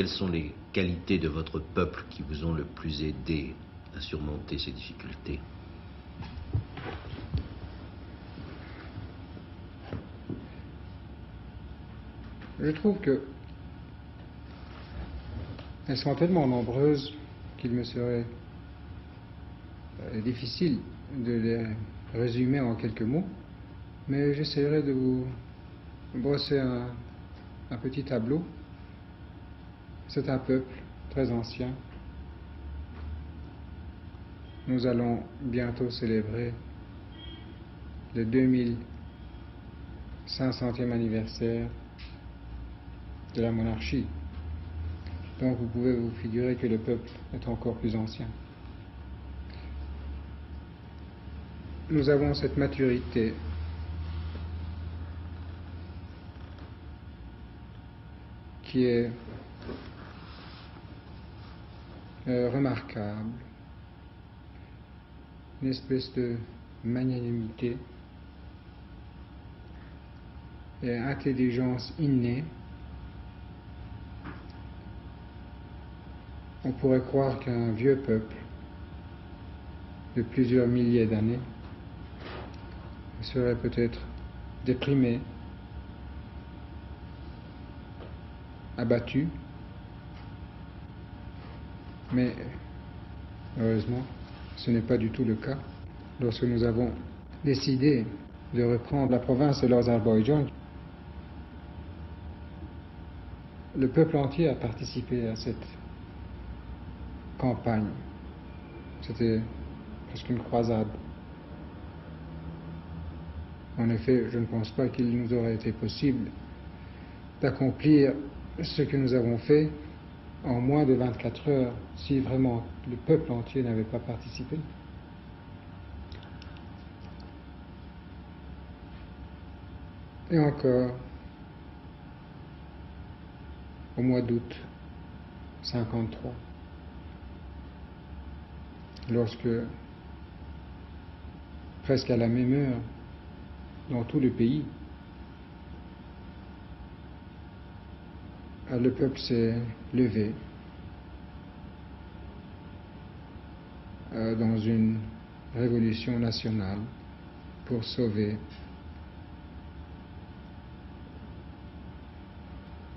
quelles sont les qualités de votre peuple qui vous ont le plus aidé à surmonter ces difficultés? Je trouve que elles sont tellement nombreuses qu'il me serait difficile de les résumer en quelques mots, mais j'essaierai de vous brosser un petit tableau. C'est un peuple très ancien. Nous allons bientôt célébrer le 2500e anniversaire de la monarchie. Donc vous pouvez vous figurer que le peuple est encore plus ancien. Nous avons cette maturité qui est remarquable, une espèce de magnanimité et intelligence innée. On pourrait croire qu'un vieux peuple de plusieurs milliers d'années serait peut-être déprimé, abattu, mais heureusement, ce n'est pas du tout le cas. Lorsque nous avons décidé de reprendre la province de l'Azerbaïdjan, le peuple entier a participé à cette campagne. C'était presque une croisade. En effet, je ne pense pas qu'il nous aurait été possible d'accomplir ce que nous avons fait en moins de 24 heures si vraiment le peuple entier n'avait pas participé. Et encore, au mois d'août 1953, lorsque, presque à la même heure, dans tout le pays, le peuple s'est levé dans une révolution nationale pour sauver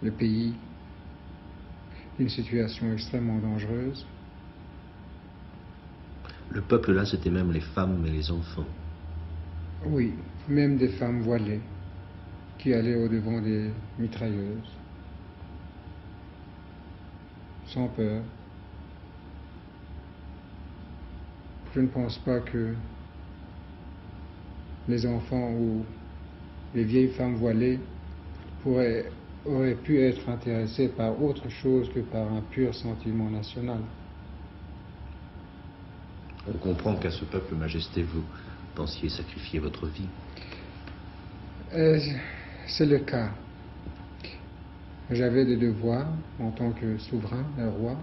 le pays d'une situation extrêmement dangereuse. Le peuple là, c'était même les femmes et les enfants. Oui, même des femmes voilées qui allaient au-devant des mitrailleuses, sans peur. Je ne pense pas que les enfants ou les vieilles femmes voilées auraient pu être intéressés par autre chose que par un pur sentiment national. On comprend qu'à ce peuple, Majesté, vous pensiez sacrifier votre vie. C'est le cas. J'avais des devoirs en tant que souverain, un roi,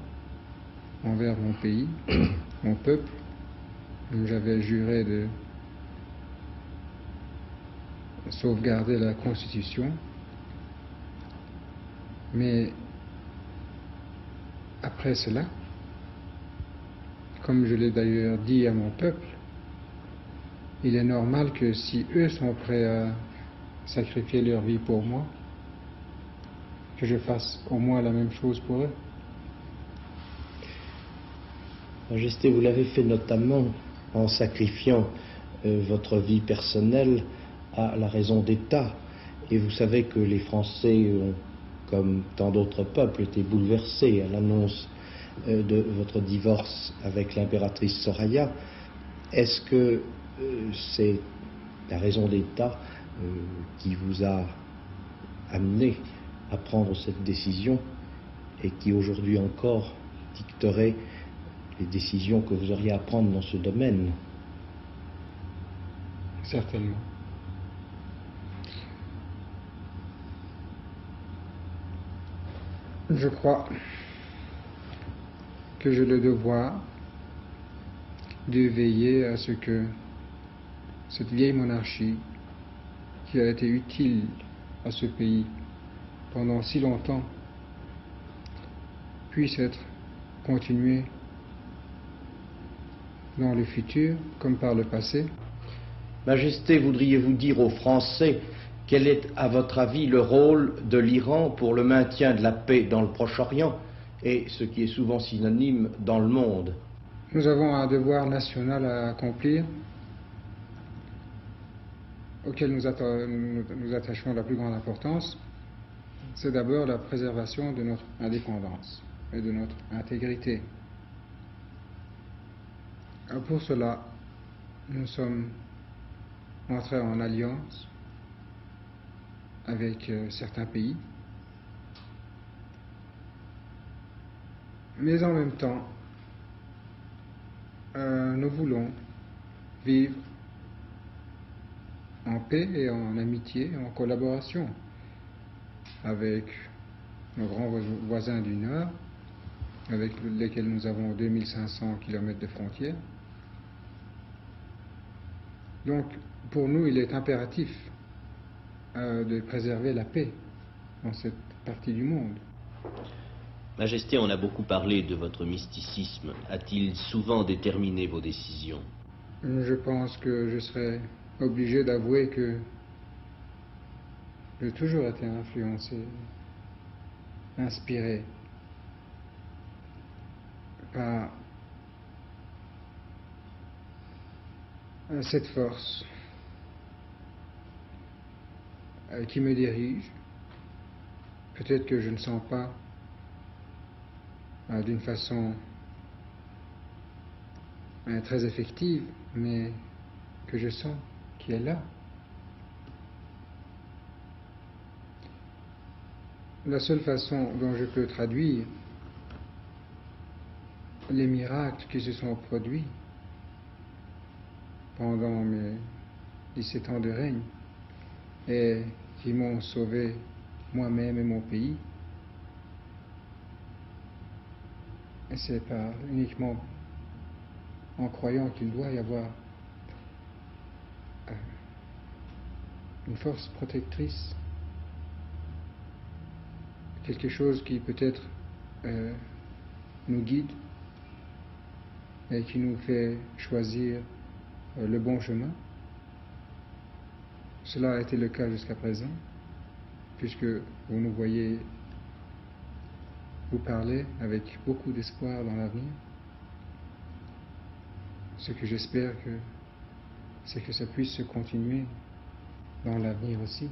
envers mon pays, mon peuple. J'avais juré de sauvegarder la Constitution. Mais après cela, comme je l'ai d'ailleurs dit à mon peuple, il est normal que si eux sont prêts à sacrifier leur vie pour moi, que je fasse au moins la même chose pour eux. Majesté, vous l'avez fait notamment en sacrifiant votre vie personnelle à la raison d'État. Et vous savez que les Français ont, comme tant d'autres peuples, été bouleversés à l'annonce de votre divorce avec l'impératrice Soraya. Est-ce que c'est la raison d'État qui vous a amené à prendre cette décision et qui aujourd'hui encore dicterait les décisions que vous auriez à prendre dans ce domaine? Certainement. Je crois que j'ai le devoir de veiller à ce que cette vieille monarchie qui a été utile à ce pays pendant si longtemps puisse être continué dans le futur comme par le passé. Majesté, voudriez-vous dire aux Français quel est, à votre avis, le rôle de l'Iran pour le maintien de la paix dans le Proche-Orient et, ce qui est souvent synonyme, dans le monde? Nous avons un devoir national à accomplir, auquel nous attachons la plus grande importance. C'est d'abord la préservation de notre indépendance et de notre intégrité. Pour cela, nous sommes entrés en alliance avec certains pays, mais en même temps, nous voulons vivre en paix et en amitié, en collaboration avec nos grands voisins du Nord, avec lesquels nous avons 2500 km de frontières. Donc, pour nous, il est impératif de préserver la paix dans cette partie du monde. Majesté, on a beaucoup parlé de votre mysticisme. A-t-il souvent déterminé vos décisions? Je pense que je serais obligé d'avouer que j'ai toujours été influencé, inspiré par cette force qui me dirige. Peut-être que je ne sens pas d'une façon très effective, mais que je sens qui est là. La seule façon dont je peux traduire les miracles qui se sont produits pendant mes 17 ans de règne et qui m'ont sauvé moi-même et mon pays, et c'est pas uniquement en croyant qu'il doit y avoir une force protectrice, quelque chose qui peut-être nous guide et qui nous fait choisir le bon chemin. Cela a été le cas jusqu'à présent, puisque vous nous voyez vous parler avec beaucoup d'espoir dans l'avenir. Ce que j'espère, c'est que ça puisse se continuer dans l'avenir aussi.